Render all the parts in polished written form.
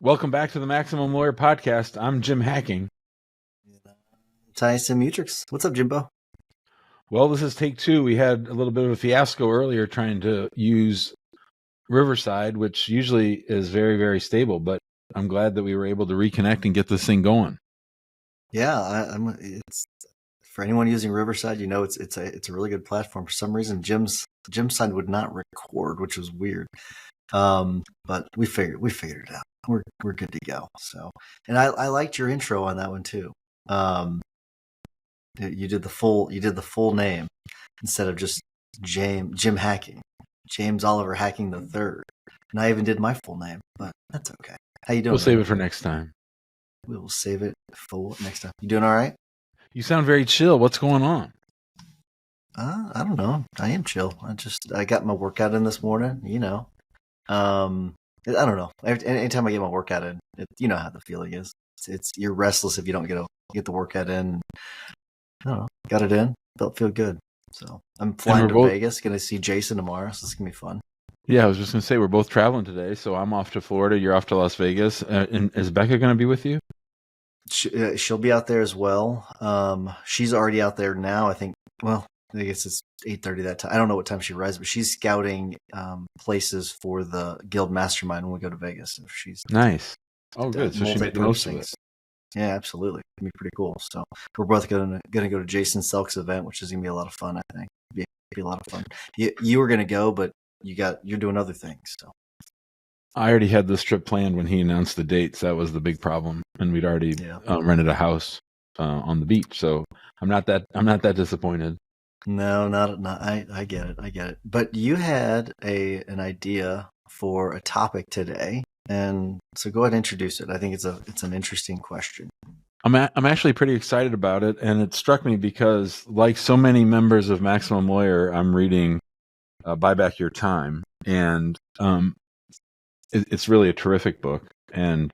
Welcome back to the Maximum Lawyer Podcast. I'm Jim Hacking. Tyson Mutrix. What's up, Jimbo? Well, this is take two. We had a little bit of a fiasco earlier trying to use Riverside, which usually is very, very stable, but I'm glad that we were able to reconnect and get this thing going. Yeah, it's for anyone using Riverside, it's a really good platform. For some reason, Jim's side would not record, which was weird. But we figured it out. We're good to go. So, and I liked your intro on that one too. You did the full name instead of just Jim Hacking, James Oliver Hacking the Third. And I even did my full name, but that's okay. How you doing? We'll save it for next time. We will save it for next time. You doing all right? You sound very chill. What's going on? I don't know. I am chill. I got my workout in this morning. I don't know. Anytime I get my workout in, you know how the feeling is. You're restless if you don't get the workout in. I don't know. Got it in. Feel good. So I'm flying to Vegas. Going to see Jason tomorrow. So it's going to be fun. Yeah, I was just going to say we're both traveling today. So I'm off to Florida. You're off to Las Vegas. And is Becca going to be with you? She'll be out there as well. She's already out there now. I think. Well, I guess it's 8:30 that time. I don't know what time she arrives, but she's scouting places for the Guild Mastermind when we go to Vegas. So she's nice. Oh, good. So she made the most of it. Yeah, absolutely. It's gonna be pretty cool. So we're both gonna go to Jason Selk's event, which is gonna be a lot of fun. I think be a lot of fun. You were gonna go, but you're doing other things. So I already had this trip planned when he announced the dates. That was the big problem, and we'd already rented a house on the beach. So I'm not that disappointed. No, not. I get it. But you had an idea for a topic today, and so go ahead and introduce it. I think it's an interesting question. I'm actually pretty excited about it, and it struck me because, like so many members of Maximum Lawyer, I'm reading Buy Back Your Time, and it's really a terrific book. And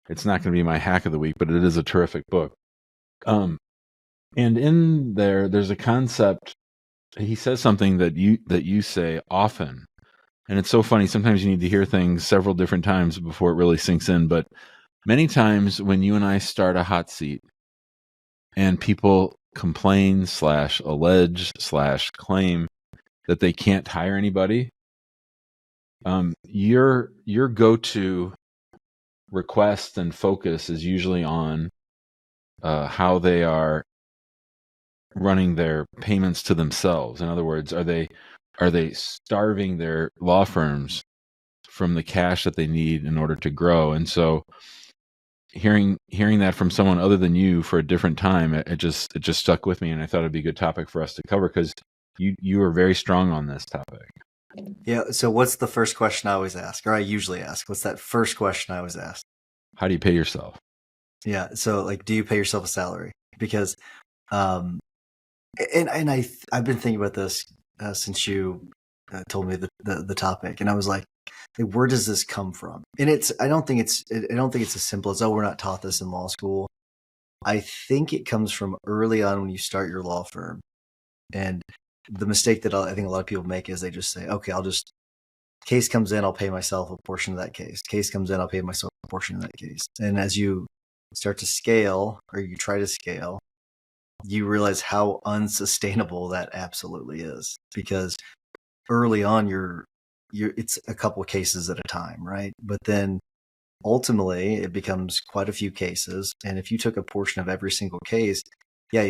it's not going to be my hack of the week, but it is a terrific book. And in there's a concept. He says something that you say often, and it's so funny. Sometimes you need to hear things several different times before it really sinks in. But many times when you and I start a hot seat, and people complain / allege / claim that they can't hire anybody, your go-to request and focus is usually on how they are running their payments to themselves. In other words, are they starving their law firms from the cash that they need in order to grow? And so hearing that from someone other than you for a different time, it just stuck with me, and I thought it'd be a good topic for us to cover because you are very strong on this topic. Yeah. So what's the first question I always ask, or I usually ask? What's that first question I always ask? How do you pay yourself? Yeah. So do you pay yourself a salary? Because and I've been thinking about this since you told me the topic, and I was like, where does this come from? And I don't think it's as simple as, we're not taught this in law school. I think it comes from early on when you start your law firm, and the mistake that I think a lot of people make is they just say, okay, case comes in, I'll pay myself a portion of that case. Case comes in, I'll pay myself a portion of that case. And as you start to scale, or you try to scale, you realize how unsustainable that absolutely is, because early on it's a couple of cases at a time, right? But then ultimately it becomes quite a few cases, and if you took a portion of every single case,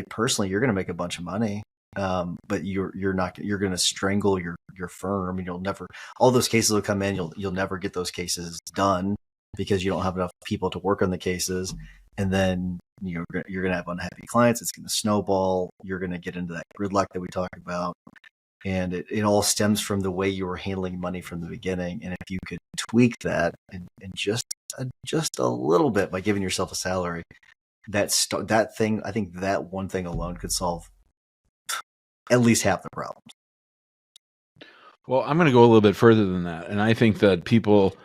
personally you're going to make a bunch of money, but you're going to strangle your firm, and you'll never, all those cases will come in, you'll never get those cases done because you don't have enough people to work on the cases. And then you're going to have unhappy clients. It's going to snowball. You're going to get into that gridlock that we talked about. And it all stems from the way you were handling money from the beginning. And if you could tweak that and just a little bit by giving yourself a salary, that thing, I think that one thing alone could solve at least half the problems. Well, I'm going to go a little bit further than that. And I think that people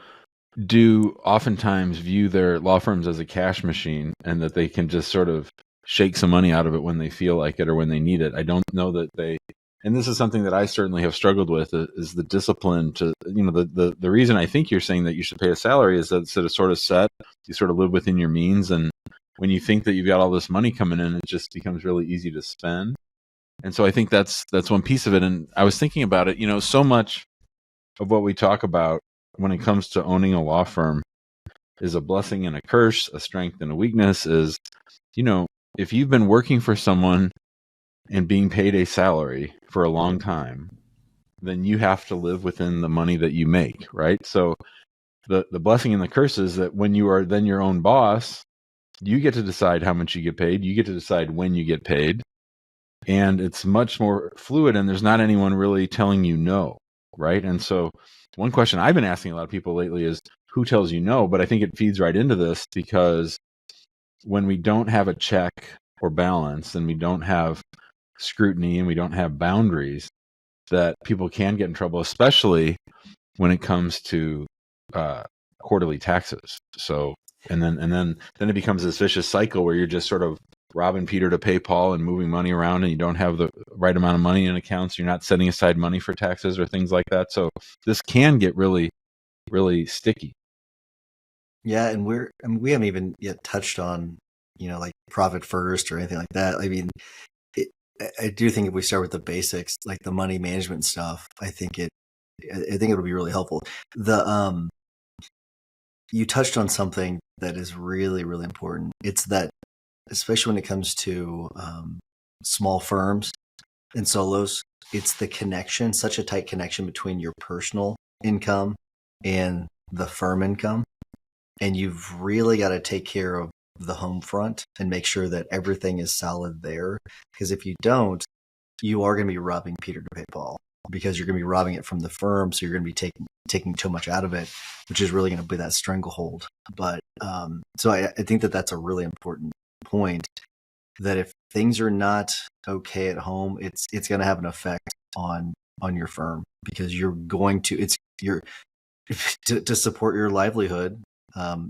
do oftentimes view their law firms as a cash machine, and that they can just sort of shake some money out of it when they feel like it or when they need it. I don't know that they and this is something that I certainly have struggled with, is the discipline to, the reason I think you're saying that you should pay a salary is that it's sort of set, you sort of live within your means. And when you think that you've got all this money coming in, it just becomes really easy to spend. And so I think that's one piece of it. And I was thinking about it, so much of what we talk about when it comes to owning a law firm is a blessing and a curse, a strength and a weakness. Is, if you've been working for someone and being paid a salary for a long time, then you have to live within the money that you make, right? So the blessing and the curse is that when you are then your own boss, you get to decide how much you get paid. You get to decide when you get paid. And it's much more fluid, and there's not anyone really telling you no, right? And so one question I've been asking a lot of people lately is, who tells you no? But I think it feeds right into this, because when we don't have a check or balance, and we don't have scrutiny, and we don't have boundaries, that people can get in trouble, especially when it comes to quarterly taxes. So, and then it becomes this vicious cycle where you're just sort of robbing Peter to pay Paul and moving money around, and you don't have the right amount of money in accounts. You're not setting aside money for taxes or things like that. So this can get really, really sticky. Yeah, and we haven't even yet touched on, like profit first or anything like that. I mean, I do think if we start with the basics, like the money management stuff, I think it'll be really helpful. You touched on something that is really, really important. It's that, especially when it comes to small firms and solos, it's the connection, such a tight connection between your personal income and the firm income. And you've really got to take care of the home front and make sure that everything is solid there. Because if you don't, you are going to be robbing Peter to pay Paul, because you're going to be robbing it from the firm. So you're going to be taking too much out of it, which is really going to be that stranglehold. But so I think that that's a really important point, that if things are not okay at home, it's going to have an effect on your firm, because you're going to to support your livelihood.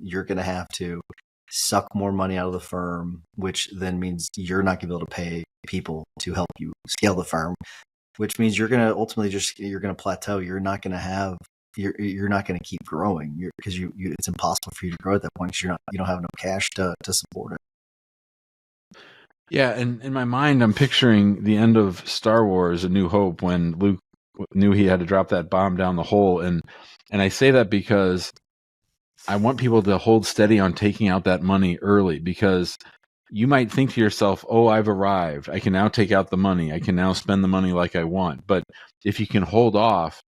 You're going to have to suck more money out of the firm, which then means you're not going to be able to pay people to help you scale the firm, which means you're going to ultimately you're going to plateau. You're not going to keep growing, because it's impossible for you to grow at that point, because you don't have enough cash to support it. Yeah, and in my mind, I'm picturing the end of Star Wars: A New Hope, when Luke knew he had to drop that bomb down the hole, and I say that because I want people to hold steady on taking out that money early, because you might think to yourself, oh, I've arrived. I can now take out the money. I can now spend the money like I want. But if you can hold off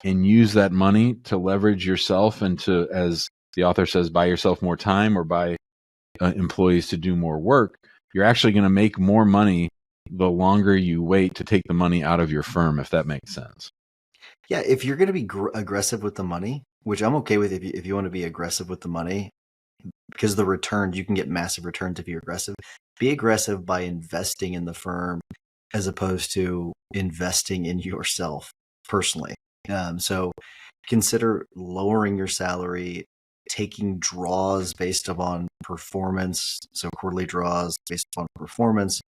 and use that money to leverage yourself and to, as the author says, buy yourself more time, or buy employees to do more work, you're actually going to make more money the longer you wait to take the money out of your firm, if that makes sense. Yeah, if you're going to be aggressive with the money, which I'm okay with, if you want to be aggressive with the money, because the returns, you can get massive returns if you're aggressive. Be aggressive by investing in the firm, as opposed to investing in yourself personally. So consider lowering your salary, taking draws based upon performance. So quarterly draws based upon performance,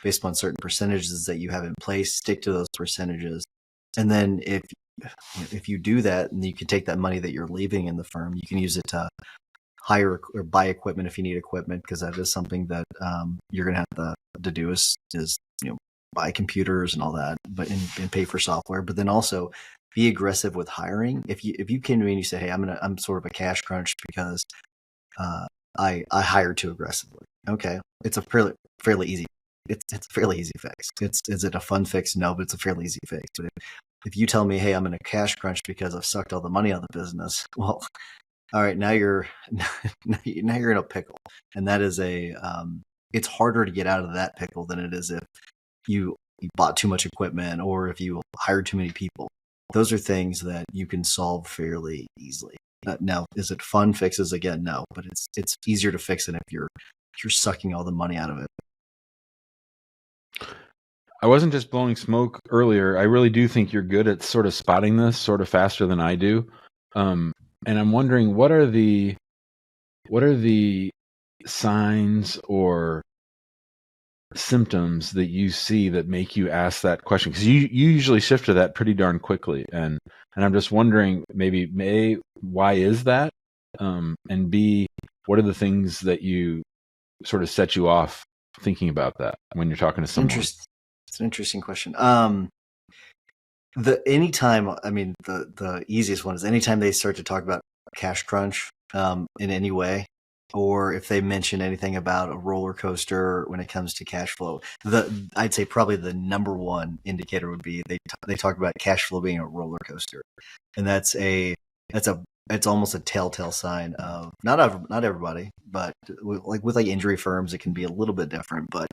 based upon certain percentages that you have in place. Stick to those percentages. And then if you do that, and you can take that money that you're leaving in the firm, you can use it to hire or buy equipment if you need equipment, because that is something that you're going to have to do is buy computers and all that, but and pay for software. But then also be aggressive with hiring. If you came to me and you say, hey, I'm sort of a cash crunch because I hired too aggressively. Okay, it's a fairly easy. It's a fairly easy fix. Is it a fun fix? No, but it's a fairly easy fix. But if you tell me, hey, I'm in a cash crunch because I've sucked all the money out of the business, well, all right, now you're in a pickle, and that is it's harder to get out of that pickle than it is if you bought too much equipment, or if you hired too many people. Those are things that you can solve fairly easily. Now, is it fun fixes? Again, no, but it's easier to fix it if you're sucking all the money out of it. I wasn't just blowing smoke earlier. I really do think you're good at sort of spotting this sort of faster than I do. And I'm wondering, what are the signs or symptoms that you see that make you ask that question? Because you usually shift to that pretty darn quickly, and I'm just wondering, maybe A, why is that, and B, what are the things that you sort of set you off thinking about that when you're talking to someone? It's an interesting question. The easiest one is anytime they start to talk about cash crunch in any way, or if they mention anything about a roller coaster when it comes to cash flow. I'd say probably the number one indicator would be they talk about cash flow being a roller coaster, and it's almost a telltale sign of not everybody, but with injury firms, it can be a little bit different. But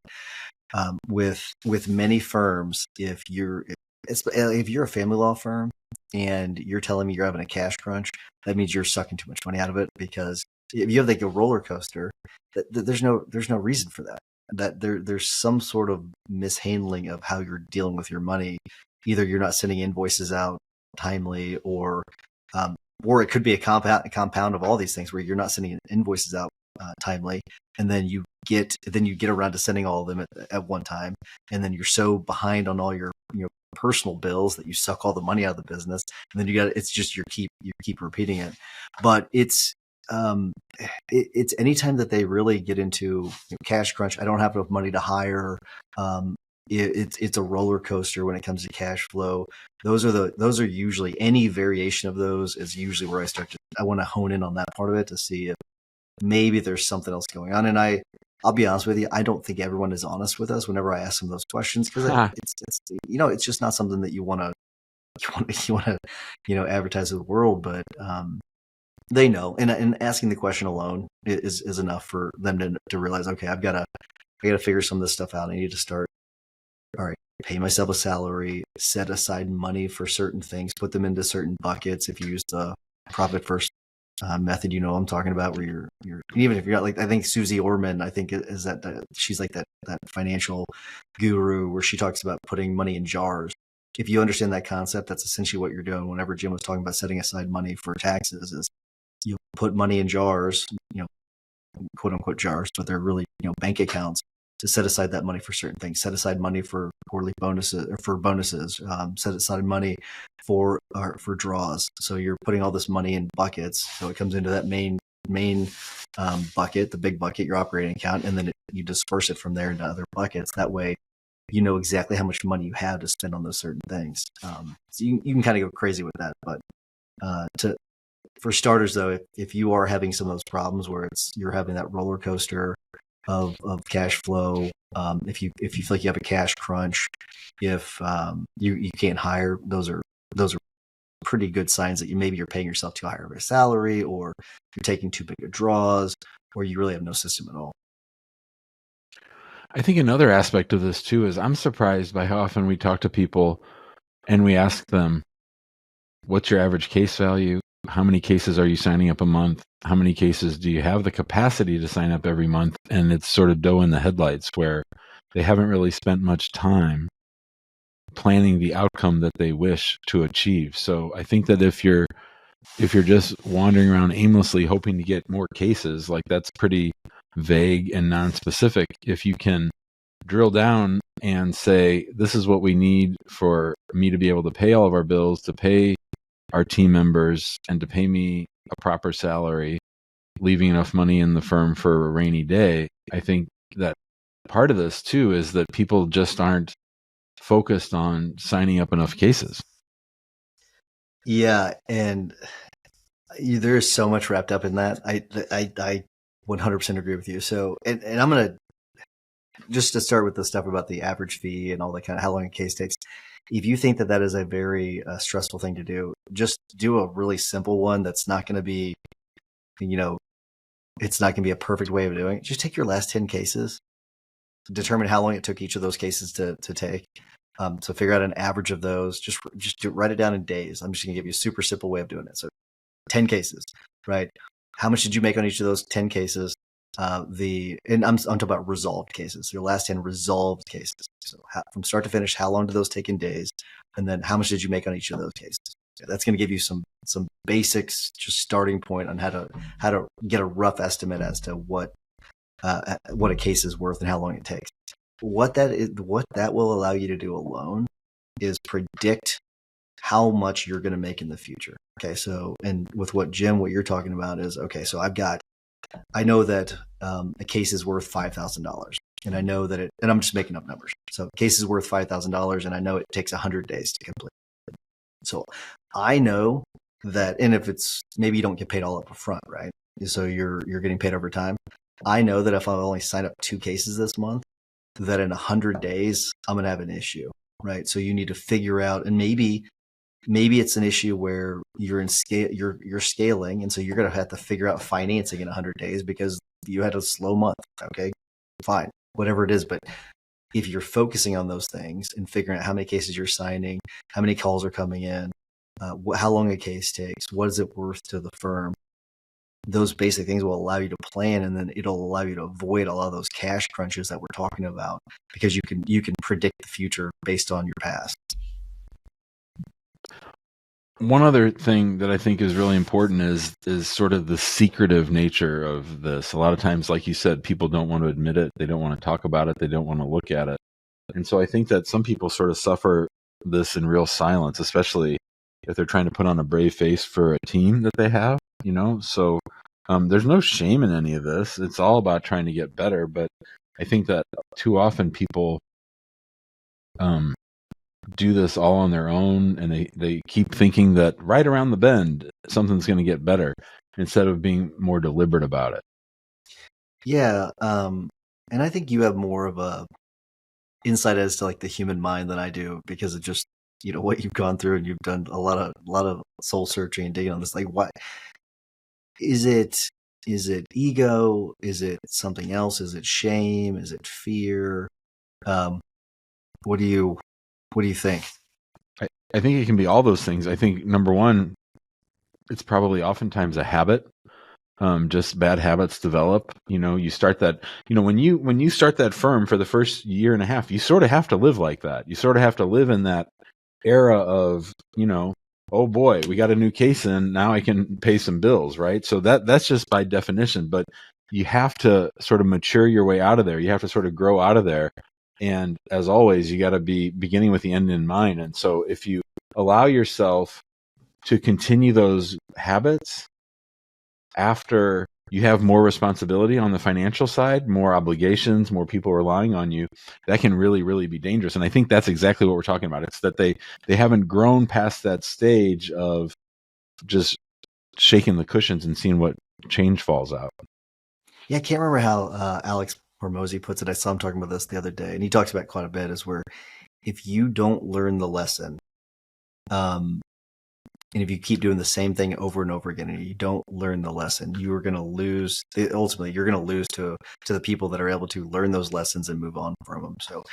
with many firms, if you're a family law firm and you're telling me you're having a cash crunch, that means you're sucking too much money out of it. Because if you have a roller coaster, there's no reason for that. There's some sort of mishandling of how you're dealing with your money. Either you're not sending invoices out timely, or it could be a compound of all these things where you're not sending invoices out timely, and then you get around to sending all of them at one time, and then you're so behind on all your personal bills that you suck all the money out of the business, and then it's just you keep repeating it. But it's anytime that they really get into cash crunch, I don't have enough money to hire. It's a roller coaster when it comes to cash flow. Those are usually, any variation of those is usually where I want to hone in on that part of it to see if maybe there's something else going on. And I'll be honest with you, I don't think everyone is honest with us whenever I ask them those questions, because it's just not something that you want to advertise to the world. But they know, and asking the question alone is enough for them to realize, okay, I got to figure some of this stuff out. I need to start. All right, pay myself a salary, set aside money for certain things, put them into certain buckets. If you use the profit first method, I'm talking about, where you're even if you're not, I think Susie Orman, I think is that she's like that financial guru, where she talks about putting money in jars. If you understand that concept, that's essentially what you're doing. Whenever Jim was talking about setting aside money for taxes, is you put money in jars, quote unquote jars, but they're really bank accounts, to set aside that money for certain things. Set aside money for quarterly bonuses, or for bonuses. Set aside money for draws. So you're putting all this money in buckets. So it comes into that main bucket, the big bucket, your operating account, and then you disperse it from there into other buckets. That way, you know exactly how much money you have to spend on those certain things. So you can kind of go crazy with that. But for starters, though, if you are having some of those problems where you're having that roller coaster of cash flow, if you feel like you have a cash crunch, if you can't hire, those are pretty good signs that you're paying yourself too high of a salary, or you're taking too big of draws, or you really have no system at all. I think another aspect of this too is I'm surprised by how often we talk to people and we ask them, what's your average case value? How many cases are you signing up a month? How many cases do you have the capacity to sign up every month? And it's sort of doe in the headlights, where they haven't really spent much time planning the outcome that they wish to achieve. So I think that if you're just wandering around aimlessly hoping to get more cases, that's pretty vague and non-specific. If you can drill down and say, this is what we need for me to be able to pay all of our bills, to pay our team members, and to pay me a proper salary, leaving enough money in the firm for a rainy day. I think that part of this too is that people just aren't focused on signing up enough cases. Yeah, and there is so much wrapped up in that. I 100% agree with you. So, and I'm gonna just to start with the stuff about the average fee and all that kind of how long a case takes. If you think that is a very stressful thing to do, just do a really simple one. That's not going to be, it's not going to be a perfect way of doing it. Just take your last 10 cases, determine how long it took each of those cases to take. So figure out an average of those. Just write it down in days. I'm just going to give you a super simple way of doing it. So 10 cases, right? How much did you make on each of those 10 cases? And I'm talking about resolved cases. Your last 10 resolved cases. So from start to finish, how long did those take in days? And then how much did you make on each of those cases? That's going to give you some basics, just starting point on how to get a rough estimate as to what a case is worth and how long it takes. what that will allow you to do alone is predict how much you're going to make in the future. Okay, so and with what you're talking about is okay. So I know that a case is worth $5,000, and I know that and I'm just making up numbers. So a case is worth $5,000, and I know it takes 100 days to complete. So I know that, and if it's maybe you don't get paid all up front, right? So you're getting paid over time. I know that if I only sign up 2 cases this month, that in 100 days I'm gonna have an issue, right? So you need to figure out, and maybe it's an issue where you're in scale, you're scaling, and so you're gonna have to figure out financing in 100 days because you had a slow month. Okay, fine, whatever it is, but if you're focusing on those things and figuring out how many cases you're signing, how many calls are coming in, how long a case takes, what is it worth to the firm, those basic things will allow you to plan, and then it'll allow you to avoid a lot of those cash crunches that we're talking about because you can predict the future based on your past. One other thing that I think is really important is sort of the secretive nature of this. A lot of times, like you said, people don't want to admit it. They don't want to talk about it. They don't want to look at it. And so I think that some people sort of suffer this in real silence, especially if they're trying to put on a brave face for a team that they have, So there's no shame in any of this. It's all about trying to get better. But I think that too often people do this all on their own, and they keep thinking that right around the bend something's going to get better instead of being more deliberate about it. Yeah, and I think you have more of a insight as to like the human mind than I do because of just what you've gone through, and you've done a lot of soul searching and digging on this. Like, what is it? Is it ego? Is it something else? Is it shame? Is it fear? Um, what do you think? I think it can be all those things. I think number one, it's probably oftentimes a habit. Just bad habits develop. You start that. When you start that firm for the first year and a half, you sort of have to live like that. You sort of have to live in that era of, oh boy, we got a new case in, now I can pay some bills, right? So that's just by definition. But you have to sort of mature your way out of there. You have to sort of grow out of there. And as always, you got to be beginning with the end in mind. And so if you allow yourself to continue those habits after you have more responsibility on the financial side, more obligations, more people relying on you, that can really, really be dangerous. And I think that's exactly what we're talking about. It's that they haven't grown past that stage of just shaking the cushions and seeing what change falls out. Yeah, I can't remember how Alex Hormozy puts it. I saw him talking about this the other day, and he talks about it quite a bit. Is where if you don't learn the lesson, um, and if you keep doing the same thing over and over again, and you don't learn the lesson, you are going to lose. Ultimately, you're going to lose to the people that are able to learn those lessons and move on from them. So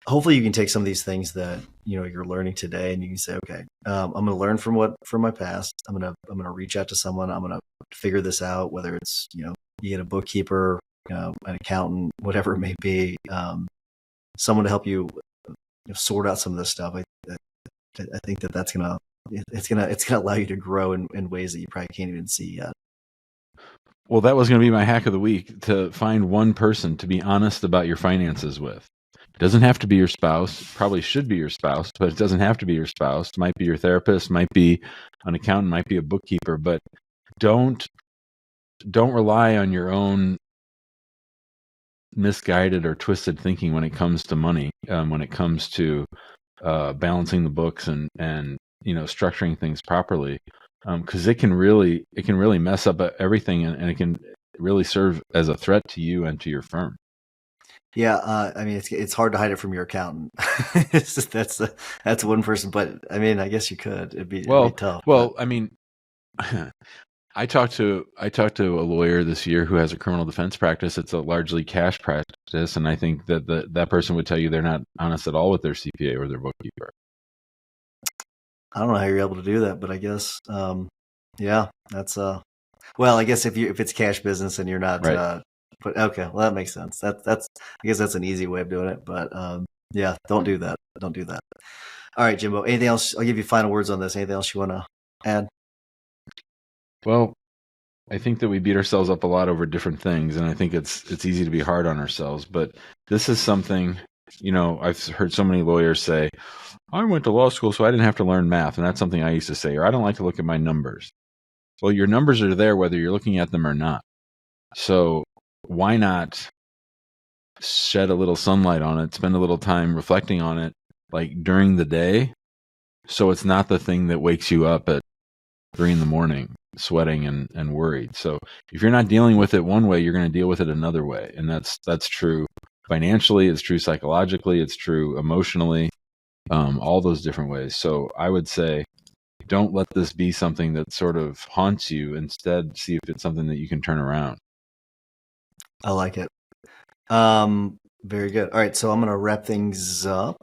hopefully, you can take some of these things that you're learning today, and you can say, okay, I'm going to learn from my past. I'm gonna reach out to someone. I'm going to figure this out. Whether it's you get a bookkeeper, an accountant, whatever it may be, someone to help you, sort out some of this stuff. I think that's gonna it's gonna allow you to grow in ways that you probably can't even see yet. Well, that was going to be my hack of the week, to find one person to be honest about your finances with. It doesn't have to be your spouse. Probably should be your spouse, but it doesn't have to be your spouse. It might be your therapist, might be an accountant, might be a bookkeeper, but don't rely on your own misguided or twisted thinking when it comes to money, when it comes to balancing the books and structuring things properly, because it can really mess up everything, and it can really serve as a threat to you and to your firm. Yeah, I mean it's hard to hide it from your accountant. That's one person, but I mean I guess you could. It'd be tough. Well, I mean, I talked to a lawyer this year who has a criminal defense practice. It's a largely cash practice, and I think that that person would tell you they're not honest at all with their CPA or their bookkeeper. I don't know how you're able to do that, but I guess yeah, that's well, I guess if it's cash business and you're not Right. but okay, well that makes sense. That's I guess that's an easy way of doing it, but yeah, don't do that. Don't do that. All right, Jimbo. Anything else? I'll give you final words on this. Anything else you want to add? Well, I think that we beat ourselves up a lot over different things, and I think it's easy to be hard on ourselves. But this is something, I've heard so many lawyers say, I went to law school, so I didn't have to learn math, and that's something I used to say, or I don't like to look at my numbers. Well, your numbers are there whether you're looking at them or not. So why not shed a little sunlight on it, spend a little time reflecting on it, like during the day, so it's not the thing that wakes you up at 3 a.m, sweating and worried. So if you're not dealing with it one way, you're going to deal with it another way. And that's true financially, it's true psychologically, it's true emotionally, all those different ways. So I would say, don't let this be something that sort of haunts you. Instead, see if it's something that you can turn around. I like it. Very good. All right, so I'm going to wrap things up.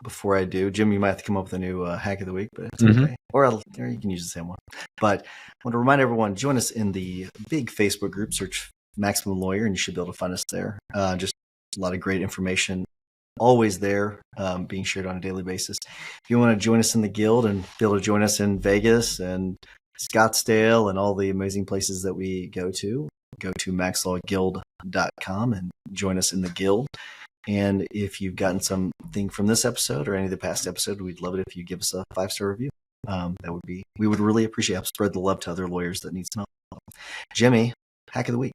Before I do, Jim, you might have to come up with a new hack of the week, but it's okay. Or you can use the same one. But I want to remind everyone, join us in the big Facebook group, search Maximum Lawyer, and you should be able to find us there. Just a lot of great information always there, being shared on a daily basis. If you want to join us in the guild and be able to join us in Vegas and Scottsdale and all the amazing places that we go to maxlawguild.com and join us in the guild. And if you've gotten something from this episode or any of the past episodes, we'd love it if you give us a 5-star review. We would really appreciate it. Help spread the love to other lawyers that need some help. Jimmy, hack of the week.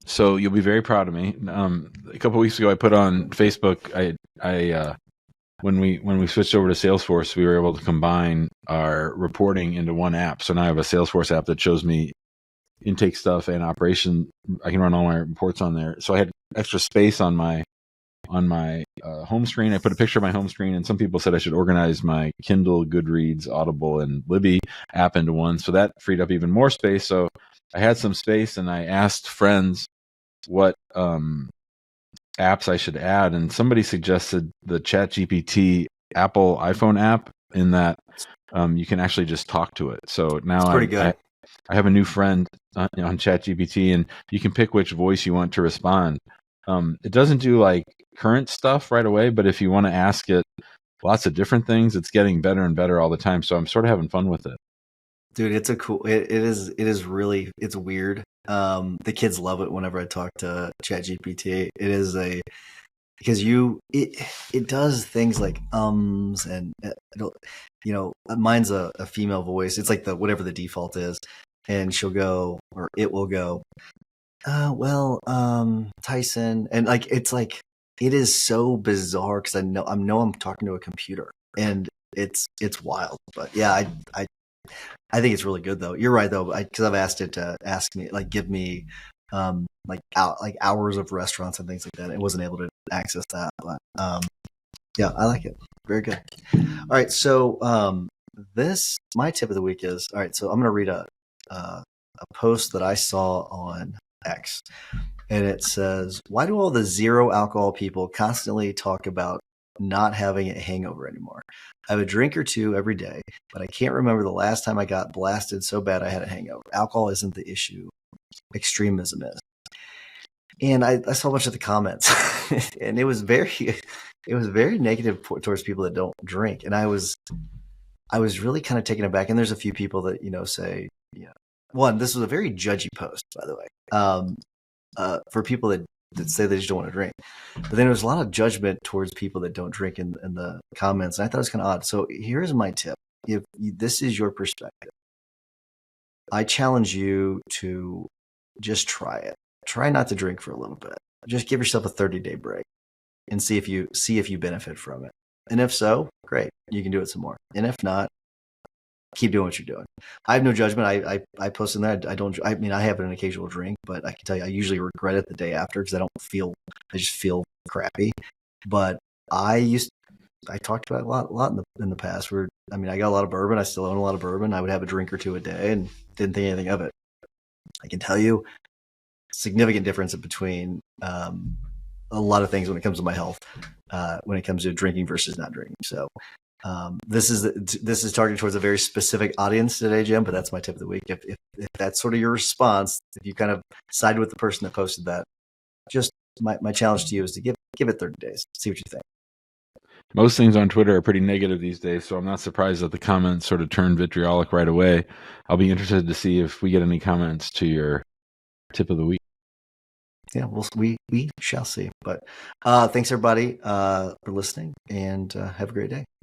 So you'll be very proud of me. A couple of weeks ago, I put on Facebook. When we switched over to Salesforce, we were able to combine our reporting into one app. So now I have a Salesforce app that shows me intake stuff and operation. I can run all my reports on there. So I had extra space on my home screen. I put a picture of my home screen, and some people said I should organize my Kindle, Goodreads, Audible, and Libby app into one. So that freed up even more space. So I had some space, and I asked friends what apps I should add, and somebody suggested the ChatGPT Apple iPhone app, in that you can actually just talk to it. So now it's pretty good. I have a new friend on ChatGPT, and you can pick which voice you want to respond. It doesn't do like current stuff right away, but if you want to ask it lots of different things, it's getting better and better all the time. So I'm sort of having fun with it. Dude, it is really, it's weird. The kids love it whenever I talk to ChatGPT. It is because it does things like and mine's a female voice. It's like whatever the default is, and she'll go, or it will go, Tyson, and like it is so bizarre because I know I'm talking to a computer, and it's wild. But yeah, I think it's really good though. You're right though, because I've asked it to ask me, like, give me hours of restaurants and things like that. It wasn't able to access that, but yeah, I like it. Very good. All right, so my tip of the week is, all right. So I'm going to read a post that I saw on X, and it says, "Why do all the zero alcohol people constantly talk about not having a hangover anymore? I have a drink or two every day, but I can't remember the last time I got blasted so bad I had a hangover. Alcohol isn't the issue. Extremism is." And I saw a bunch of the comments, and it was very negative towards people that don't drink. And I was really kind of taken aback. And there's a few people that say, one, this was a very judgy post, by the way, for people that say they just don't want to drink. But then there was a lot of judgment towards people that don't drink in the comments, and I thought it was kind of odd. So here's my tip: if this is your perspective, I challenge you to just try it. Try not to drink for a little bit. Just give yourself a 30-day break and see if you benefit from it. And if so, great, you can do it some more. And if not, keep doing what you're doing. I have no judgment. I post in there. I have an occasional drink, but I can tell you, I usually regret it the day after because I just feel crappy. But I talked about it a lot in the past where, I got a lot of bourbon. I still own a lot of bourbon. I would have a drink or two a day and didn't think anything of it. I can tell you, significant difference between a lot of things when it comes to my health, when it comes to drinking versus not drinking. So this is targeted towards a very specific audience today, Jim, but that's my tip of the week. If that's sort of your response, if you kind of sided with the person that posted that, just my challenge to you is to give it 30 days, see what you think. most things on Twitter are pretty negative these days, so I'm not surprised that the comments sort of turned vitriolic right away. I'll be interested to see if we get any comments to your tip of the week. Yeah, we shall see. But thanks everybody for listening, and have a great day.